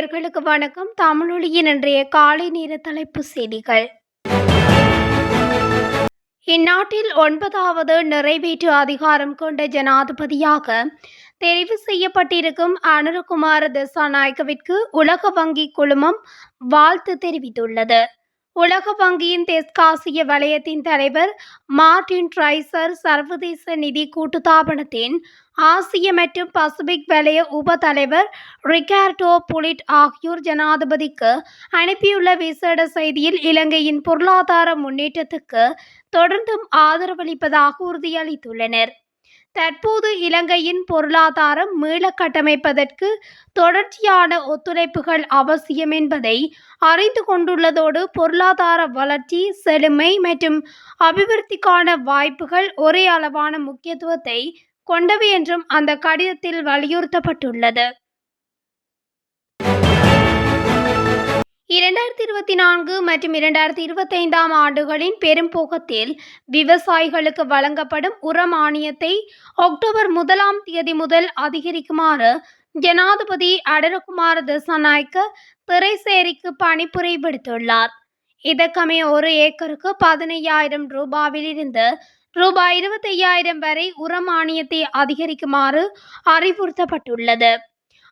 நேயர்களுக்கு வணக்கம். தமிழொலியின் இன்றைய காலை நேர தலைப்புச் செய்திகள். இந்நாட்டில் 9வது நிறைவேற்று அதிகாரம் கொண்ட ஜனாதிபதியாக தெரிவு செய்யப்பட்டிருக்கும் அனுரகுமார திசாநாயக்கவிற்கு உலக வங்கி குழுமம் வாழ்த்து தெரிவித்துள்ளது. உலக வங்கியின் தெற்காசிய வலயத்தின் தலைவர் மார்டின் ட்ரைசர், சர்வதேச நிதி கூட்டுத்தாபனத்தின் ஆசிய மற்றும் பசிபிக் வலய உப தலைவர் ரிகார்டோ புலிட் ஆகியோர் ஜனாதிபதிக்கு அனுப்பியுள்ள விசேட செய்தியில் இலங்கையின் பொருளாதார முன்னேற்றத்துக்கு தொடர்ந்தும் ஆதரவளிப்பதாக உறுதியளித்துள்ளனர். தற்போது இலங்கையின் பொருளாதாரம் மீள கட்டமைப்பதற்கு தொடர்ச்சியான ஒத்துழைப்புகள் அவசியம் என்பதை அறிந்து கொண்டுள்ளதோடு பொருளாதார வளர்ச்சி, செழுமை மற்றும் அபிவிருத்திக்கான வாய்ப்புகள் ஒரே அளவான முக்கியத்துவத்தை கொண்டவை என்றும் அந்த கடிதத்தில் வலியுறுத்தப்பட்டுள்ளது. 2024 மற்றும் 2025 ஆண்டுகளின் பெரும்போக்கத்தில் விவசாயிகளுக்கு வழங்கப்படும் உர மானியத்தை அக்டோபர் 1 முதல் அதிகரிக்குமாறு ஜனாதிபதி அனுரகுமார திசாநாயக்க திரைசேரிக்கு பணிப்புரை விடுத்துள்ளார். இதற்கமைய ஒரு ஏக்கருக்கு 15,000 ரூபாவிலிருந்து ரூபாய் 25,000 வரை உர மானியத்தை அதிகரிக்குமாறு அறிவுறுத்தப்பட்டுள்ளது.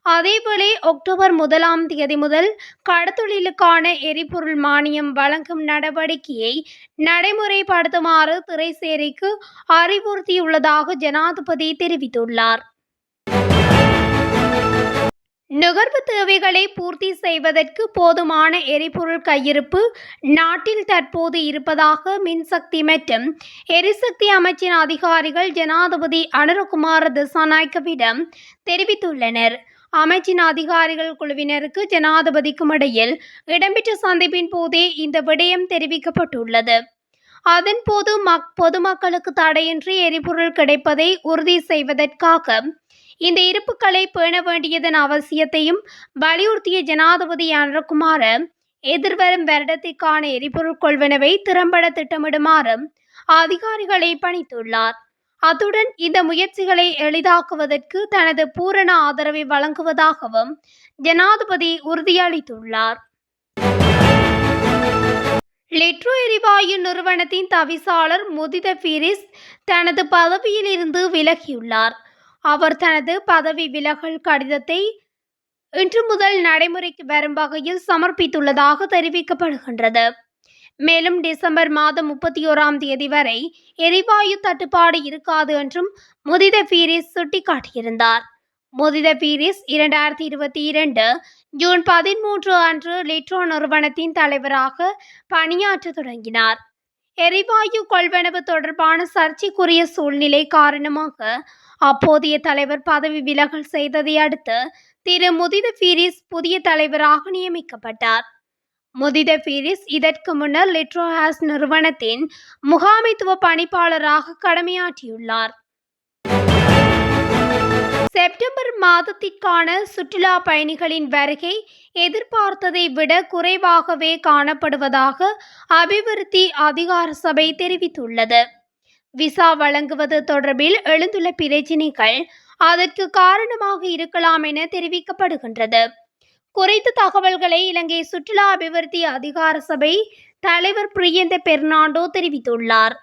அதேவேளை அக்டோபர் 1 முதல் கடத்தொழிலுக்கான எரிபொருள் மானியம் வழங்கும் நடவடிக்கையை நடைமுறைப்படுத்துமாறு திரைசேரிக்கு அறிவுறுத்தியுள்ளதாக ஜனாதிபதி தெரிவித்துள்ளார். நுகர்வு தேவைகளை பூர்த்தி செய்வதற்கு போதுமான எரிபொருள் கையிருப்பு நாட்டில் தற்போது இருப்பதாக மின்சக்தி மற்றும் எரிசக்தி அமைச்சின் அதிகாரிகள் ஜனாதிபதி அனுரகுமார திசாநாயக்கவிடம் தெரிவித்துள்ளனர். அமைச்சின் அதிகாரிகள் குழுவினருக்கு ஜனாதிபதிக்கும் இடையில் இடம்பெற்ற சந்திப்பின் போதே இந்த விடயம் தெரிவிக்கப்பட்டுள்ளது. அதன்போது பொதுமக்களுக்கு தடையின்றி எரிபொருள் கிடைப்பதை உறுதி செய்வதற்காக இந்த இருப்புக்களை பேண வேண்டியதன் அவசியத்தையும் வலியுறுத்திய ஜனாதிபதி அனுரகுமார எதிர்வரும் வருடத்திற்கான எரிபொருள் கொள்வனவை திறம்பட திட்டமிடுமாறு அதிகாரிகளை பணித்துள்ளார். அத்துடன் இந்த முயற்சிகளை எளிதாக்குவதற்கு தனது பூரண ஆதரவை வழங்குவதாகவும் ஜனாதிபதி உறுதியளித்துள்ளார். லிட்ரோ எரிவாயு நிறுவனத்தின் தவிசாளர் முதித பீரிஸ் தனது பதவியில் இருந்து விலகியுள்ளார். அவர் தனது பதவி விலகல் கடிதத்தை இன்று முதல் நடைமுறைக்கு வரும் வகையில் சமர்ப்பித்துள்ளதாக தெரிவிக்கப்படுகின்றது. மேலும் டிசம்பர் 31 வரை எரிவாயு தட்டுப்பாடு இருக்காது என்றும் முதித பீரிஸ் சுட்டிக்காட்டியிருந்தார். முதித பீரிஸ் 2022 ஜூன் 13 அன்று லிட்ரோ நிறுவனத்தின் தலைவராக பணியாற்ற தொடங்கினார். எரிவாயு கொள்வனவு தொடர்பான சர்ச்சைக்குரிய சூழ்நிலை காரணமாக அப்போதைய தலைவர் பதவி விலகல் செய்ததை அடுத்து திரு முதித பீரிஸ் புதிய தலைவராக நியமிக்கப்பட்டார். முதித பீரிஸ் இதற்கு முன்னர் லிட்ரோ ஹாஸ் நிறுவனத்தின் முகாமைத்துவ பணிப்பாளராக கடமையாற்றியுள்ளார். செப்டம்பர் மாதத்திற்கான சுற்றுலா பயணிகளின் வருகை எதிர்பார்த்ததை விட குறைவாகவே காணப்படுவதாக அபிவிருத்தி அதிகார சபை தெரிவித்துள்ளது. விசா வழங்குவது தொடர்பில் எழுந்துள்ள பிரச்சினைகள் அதற்கு காரணமாக இருக்கலாம் என தெரிவிக்கப்படுகின்றது. குறித்த தகவல்களை இலங்கை சுற்றுலா அபிவிருத்தி அதிகார சபை தலைவர் பிரியந்த பெர்னாண்டோ தெரிவித்துள்ளார்.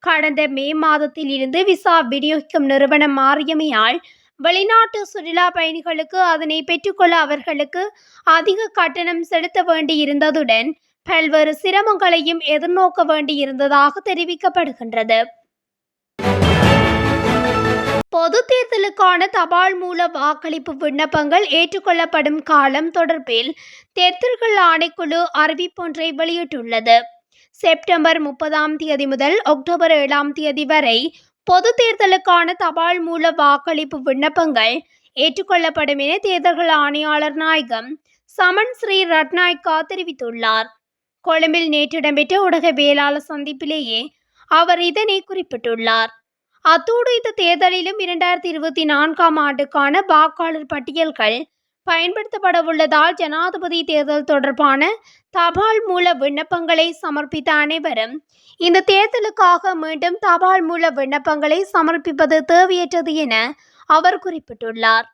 கடந்த மே மாதத்தில் இருந்து விசா விநியோகிக்கும் நிறுவனம் மாறியமையால் வெளிநாட்டு சுற்றுலா பயணிகளுக்கு அதனை பெற்றுக்கொள்ள அவர்களுக்கு அதிக கட்டணம் செலுத்த வேண்டியிருந்ததுடன் பல்வேறு சிரமங்களையும் எதிர்நோக்க வேண்டியிருந்ததாக தெரிவிக்கப்படுகின்றது. பொது தேர்தலுக்கான தபால் மூல வாக்களிப்பு விண்ணப்பங்கள் ஏற்றுக்கொள்ளப்படும் காலம் தொடர்பில் தேர்தல்கள் ஆணைக்குழு அறிவிப்பொன்றை வெளியிட்டுள்ளது. செப்டம்பர் 30 முதல் அக்டோபர் 7 வரை பொது தேர்தலுக்கான தபால் மூல வாக்களிப்பு விண்ணப்பங்கள் ஏற்றுக்கொள்ளப்படும் என தேர்தல்கள் ஆணையாளர் நாயகம் சமன் ஸ்ரீ ரட்நாயக்கா தெரிவித்துள்ளார். கொழும்பில் நேற்று இடம்பெற்ற ஊடகவியலாளர் சந்திப்பிலேயே அவர் இதனை குறிப்பிட்டுள்ளார். அத்தோடு இந்த தேர்தலிலும் 2024 ஆண்டுக்கான வாக்காளர் பட்டியல்கள் பயன்படுத்தப்படவுள்ளதால் ஜனாதிபதி தேர்தல் தொடர்பான தபால் மூல விண்ணப்பங்களை சமர்ப்பித்த அனைவரும் இந்த தேர்தலுக்காக மீண்டும் தபால் மூல விண்ணப்பங்களை சமர்ப்பிப்பது தேவையற்றது என அவர் குறிப்பிட்டுள்ளார்.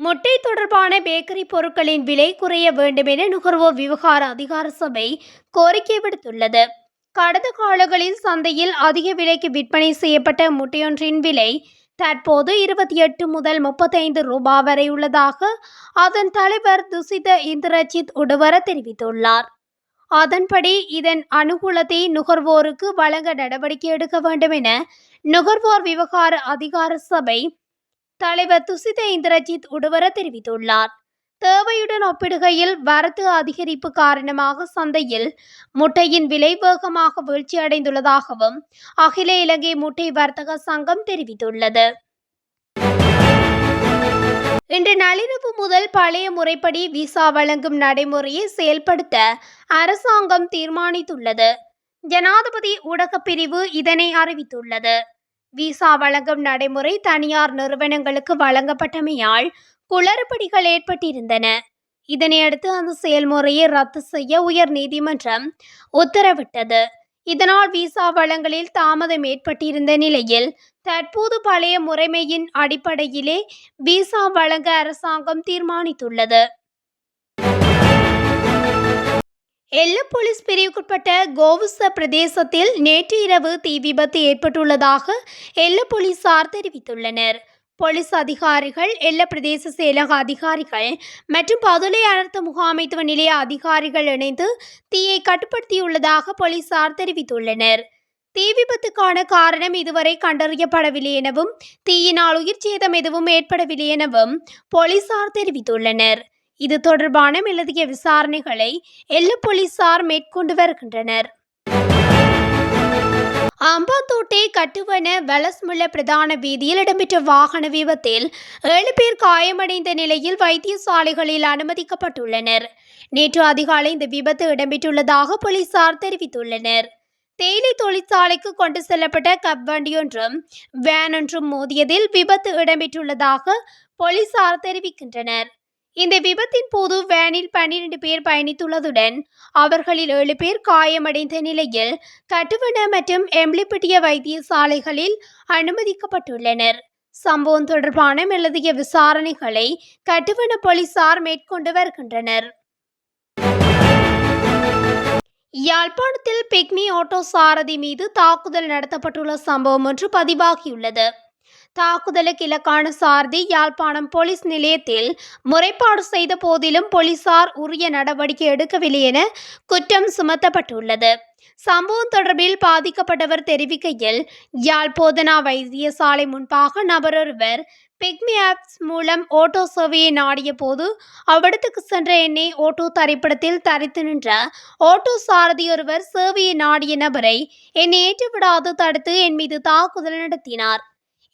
முட்டை தொடர்பான பேக்கரி பொருட்களின் விலை குறைய வேண்டும் என நுகர்வோர் விவகார அதிகார சபை கோரிக்கை விடுத்துள்ளது. கடந்த காலங்களில் சந்தையில் அதிக விலைக்கு விற்பனை செய்யப்பட்ட முட்டையொன்றின் விலை தற்போது 28 முதல் 35 ரூபாய் வரை உள்ளதாக அதன் தலைவர் துசித இந்திரஜித் உடுவர தெரிவித்துள்ளார். அதன்படி இதன் அனுகூலத்தை நுகர்வோருக்கு வழங்க நடவடிக்கை எடுக்க வேண்டும் என நுகர்வோர் விவகார அதிகார சபை தலைவர் துசித இந்திரஜித் உடுவர தெரிவித்துள்ளார். தேவையுடன் ஒப்பிடுகையில் வரத்து அதிகரிப்பு காரணமாக சந்தையில் முட்டையின் விலை வேகமாக வீழ்ச்சியடைந்துள்ளதாகவும் அகில இலங்கை முட்டை வர்த்தக சங்கம் தெரிவித்துள்ளது. இன்று நள்ளிரவு முதல் பழைய முறைப்படி விசா வழங்கும் நடைமுறையை செயல்படுத்த அரசாங்கம் தீர்மானித்துள்ளது. ஜனாதிபதி ஊடகப் பிரிவு இதனை அறிவித்துள்ளது. விசா வழங்கும் நடைமுறை தனியார் நிறுவனங்களுக்கு வழங்கப்பட்டமையால் குளறுபடிகள் ஏற்பட்டிருந்தன. இதனையடுத்து அந்த செயல்முறையை ரத்து செய்ய உயர் நீதிமன்றம் உத்தரவிட்டது. இதனால் விசா வழங்கலில் தாமதம் ஏற்பட்டிருந்த நிலையில் தற்போது பழைய முறைமையின் அடிப்படையிலே விசா வழங்க அரசாங்கம் தீர்மானித்துள்ளது. எல்ல போலீஸ் பிரிவுக்குட்பட்ட கோவுச பிரதேசத்தில் நேற்று இரவு தீ விபத்து ஏற்பட்டுள்ளதாக எல்ல போலீசார் தெரிவித்துள்ளனர். போலீஸ் அதிகாரிகள், எல்ல பிரதேச செயலக அதிகாரிகள் மற்றும் பதுளை அனர்த்த முகாமைத்துவ நிலைய அதிகாரிகள் இணைந்து தீயை கட்டுப்படுத்தியுள்ளதாக போலீசார் தெரிவித்துள்ளனர். தீ விபத்துக்கான காரணம் இதுவரை கண்டறியப்படவில்லை எனவும் தீயினால் உயிர் சேதம் எதுவும் ஏற்படவில்லை எனவும் போலீசார் தெரிவித்துள்ளனர். இது தொடர்பான மேலதிக விசாரணைகளை எல்ல போலீசார் மேற்கொண்டு வருகின்றனர். அம்பாந்தோட்டை கட்டுவன வலஸ்முல்ல பிரதான வீதியில் இடம்பெற்ற வாகன விபத்தில் 7 பேர் காயமடைந்த நிலையில் வைத்தியசாலைகளில் அனுமதிக்கப்பட்டுள்ளனர். நேற்று அதிகாலை இந்த விபத்து இடம்பெற்றுள்ளதாக போலீசார் தெரிவித்துள்ளனர். தேயிலை தொழிற்சாலைக்கு கொண்டு செல்லப்பட்ட கப் வண்டியொன்றும் வேன் ஒன்றும் மோதியதில் விபத்து இடம்பெற்றுள்ளதாக போலீசார் தெரிவிக்கின்றனர். இந்த விபத்தின் போது வேனில் 12 பேர் பயணித்துள்ளதுடன் அவர்களில் 7 பேர் காயமடைந்த நிலையில் கட்டுவன மற்றும் எம்லிப்பிட்டிய வைத்தியசாலைகளில் அனுமதிக்கப்பட்டுள்ளனர். சம்பவம் தொடர்பான மேலதிக விசாரணைகளை கட்டுவன போலீசார் மேற்கொண்டு வருகின்றனர். யாழ்ப்பாணத்தில் பிக்மி ஆட்டோ சாரதி மீது தாக்குதல் நடத்தப்பட்டுள்ள சம்பவம் ஒன்று பதிவாகியுள்ளது. தாக்குதலுக்கு இலக்கான சாரதி யாழ்ப்பாணம் போலீஸ் நிலையத்தில் முறைப்பாடு செய்த போதிலும் போலீசார் உரிய நடவடிக்கை எடுக்கவில்லை என குற்றம் சுமத்தப்பட்டுள்ளது. சம்பவம் தொடர்பில் பாதிக்கப்பட்டவர் தெரிவிக்கையில், யாழ் போதனா வைத்தியசாலை முன்பாக நபரொருவர் பிக்மி ஆப்ஸ் மூலம் ஓட்டோ சேவையை நாடிய போது அவ்விடத்துக்கு சென்ற என்னை ஓட்டோ தரிப்பிடத்தில் தரித்து நின்ற ஓட்டோ சாரதி ஒருவர் சேவையை நாடிய நபரை என்னை ஏற்றுவிடாது தடுத்து என் மீது தாக்குதல் நடத்தினார்.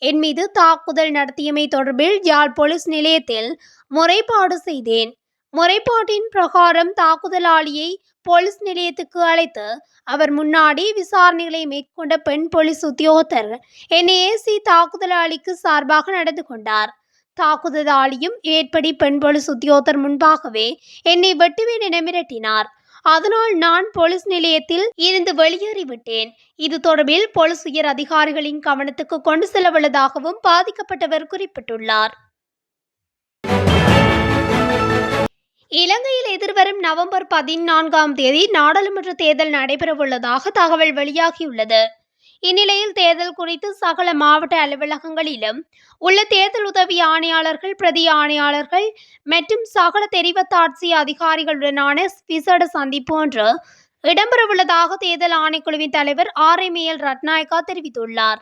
என் மீது தாக்குதல் நடத்தியமை தொடர்பில் யாழ் போலீஸ் நிலையத்தில் முறைப்பாடு செய்தேன். முறைப்பாட்டின் பிரகாரம் தாக்குதலாளியை போலீஸ் நிலையத்துக்கு அழைத்து அவர் முன்னாடி விசாரணைகளை மேற்கொண்ட பெண் போலீஸ் உத்தியோகத்தர் என்னை ஏசி தாக்குதலாளிக்கு சார்பாக நடந்து கொண்டார். தாக்குதலாளியும் ஏற்படி பெண் போலீஸ் உத்தியோகத்தர் முன்பாகவே என்னை வெட்டுவேன் என மிரட்டினார். அதனால் நான் போலீஸ் நிலையத்தில் இருந்து வெளியேறிவிட்டேன். இது தொடர்பில் போலீஸ் உயர் அதிகாரிகளின் கவனத்துக்கு கொண்டு செல்லவுள்ளதாகவும் பாதிக்கப்பட்டவர் குறிப்பிட்டுள்ளார். இலங்கையில் எதிர்வரும் நவம்பர் 14ஆம் தேதி நாடாளுமன்ற தேர்தல் நடைபெறவுள்ளதாக தகவல் வெளியாகியுள்ளது. இந்நிலையில் தேர்தல் குறித்து சகல மாவட்ட அலுவலகங்களிலும் உள்ள தேர்தல் உதவி ஆணையாளர்கள், பிரதி ஆணையாளர்கள் மற்றும் சகல தெரிவத்தாட்சி அதிகாரிகளுடனான விசேட சந்திப்பு ஒன்று இடம்பெறவுள்ளதாக தேர்தல் ஆணைக்குழுவின் தலைவர் RML ரட்நாயக்கா தெரிவித்துள்ளார்.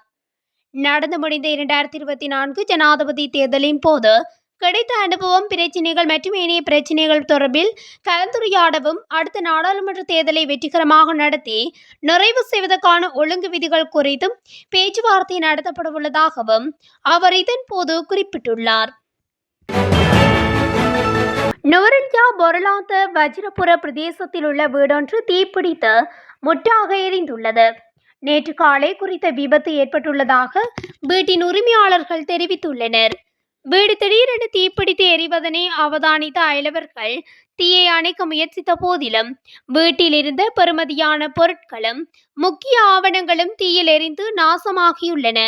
நடந்து முடிந்த 2024 ஜனாதிபதி தேர்தலின் போது கிடைத்த அனுபவம், பிரச்சினைகள் மற்றும் ஏனைய பிரச்சினைகள் தொடர்பில் கலந்துரையாடவும் அடுத்த நாடாளுமன்ற தேர்தலை வெற்றிகரமாக நடத்தி நிறைவு செய்வதற்கான ஒழுங்கு விதிகள் குறித்தும் பேச்சுவார்த்தை நடத்தப்படவுள்ளதாகவும் அவர் இதன் போது குறிப்பிட்டுள்ளார். நுவரெலியா பொருளாந்த வஜிரபுர பிரதேசத்தில் உள்ள வீடொன்று தீப்பிடித்து முற்றாக எரிந்துள்ளது. நேற்று காலை குறித்த விபத்து ஏற்பட்டுள்ளதாக வீட்டின் உரிமையாளர்கள் தெரிவித்துள்ளனர். வீடு திடீரென தீப்பிடித்து எரிவதனை அவதானித்த அயலவர்கள் தீயை அணைக்க முயற்சித்த போதிலும் வீட்டில் இருந்த பெறுமதியான பொருட்களும் முக்கிய ஆவணங்களும் தீயில் எரிந்து நாசமாகியுள்ளன.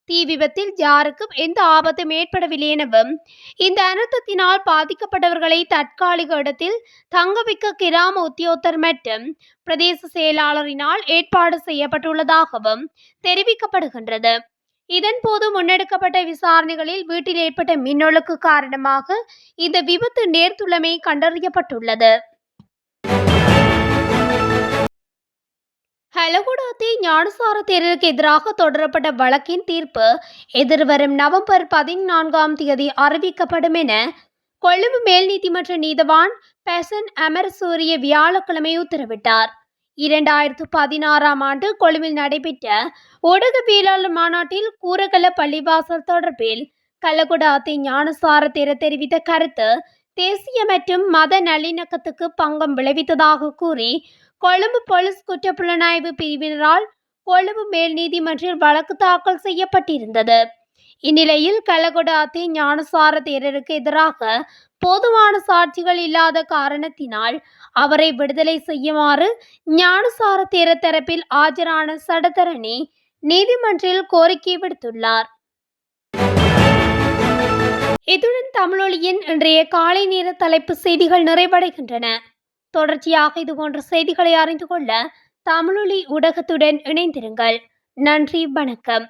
தீ விபத்தில் யாருக்கும் எந்த ஆபத்தும் ஏற்படவில்லை எனவும் இந்த அனர்த்தத்தினால் பாதிக்கப்பட்டவர்களை தற்காலிக இடத்தில் தங்க வைக்க கிராம உத்தியோகத்தர் மற்றும் பிரதேச செயலாளரினால் ஏற்பாடு செய்யப்பட்டுள்ளதாகவும் தெரிவிக்கப்படுகின்றது. இதன்போது முன்னெடுக்கப்பட்ட விசாரணைகளில் வீட்டில் ஏற்பட்ட மின்னொழுக்கு காரணமாக இந்த விபத்து நேர்ந்துள்ளமை கண்டறியப்பட்டுள்ளது. ஹலகுடாத்தி ஞானசார தேரருக்கு எதிராக தொடரப்பட்ட வழக்கின் தீர்ப்பு எதிர்வரும் நவம்பர் 14 அறிவிக்கப்படும் என கொழும்பு மேல் நீதிமன்ற நீதவான் பெசன் அமரசூரிய வியாழக்கிழமை உத்தரவிட்டார். 2016 ஆண்டு கொழும்பில் நடைபெற்ற ஊடகவியலாளர் மாநாட்டில் கூரகல பள்ளிவாசல் தொடர்பில் கலகுடாத்தி ஞானசார தேரர் தெரிவித்த கருத்து தேசிய மற்றும் மத நல்லிணக்கத்துக்கு பங்கம் விளைவித்ததாக கூறி கொழும்பு போலீஸ் குற்றப்புலனாய்வு பிரிவினரால் கொழும்பு மேல் நீதிமன்றில் வழக்கு தாக்கல் செய்யப்பட்டிருந்தது. இந்நிலையில் கலகுடாத்தி ஞானசார தேரருக்கு எதிராக போதுமான சாட்சிகள் இல்லாத காரணத்தினால் அவரை விடுதலை செய்யுமாறு ஞானசார தேரர் தரப்பில் ஆஜரான சட்டத்தரணி நீதிமன்றில் கோரிக்கை விடுத்துள்ளார். இத்துடன் தமிழொலியின் இன்றைய காலை நேர தலைப்பு செய்திகள் நிறைவடைகின்றன. தொடர்ச்சியாக இதுபோன்ற செய்திகளை அறிந்து கொள்ள தமிழொலி ஊடகத்துடன் இணைந்திருங்கள். நன்றி, வணக்கம்.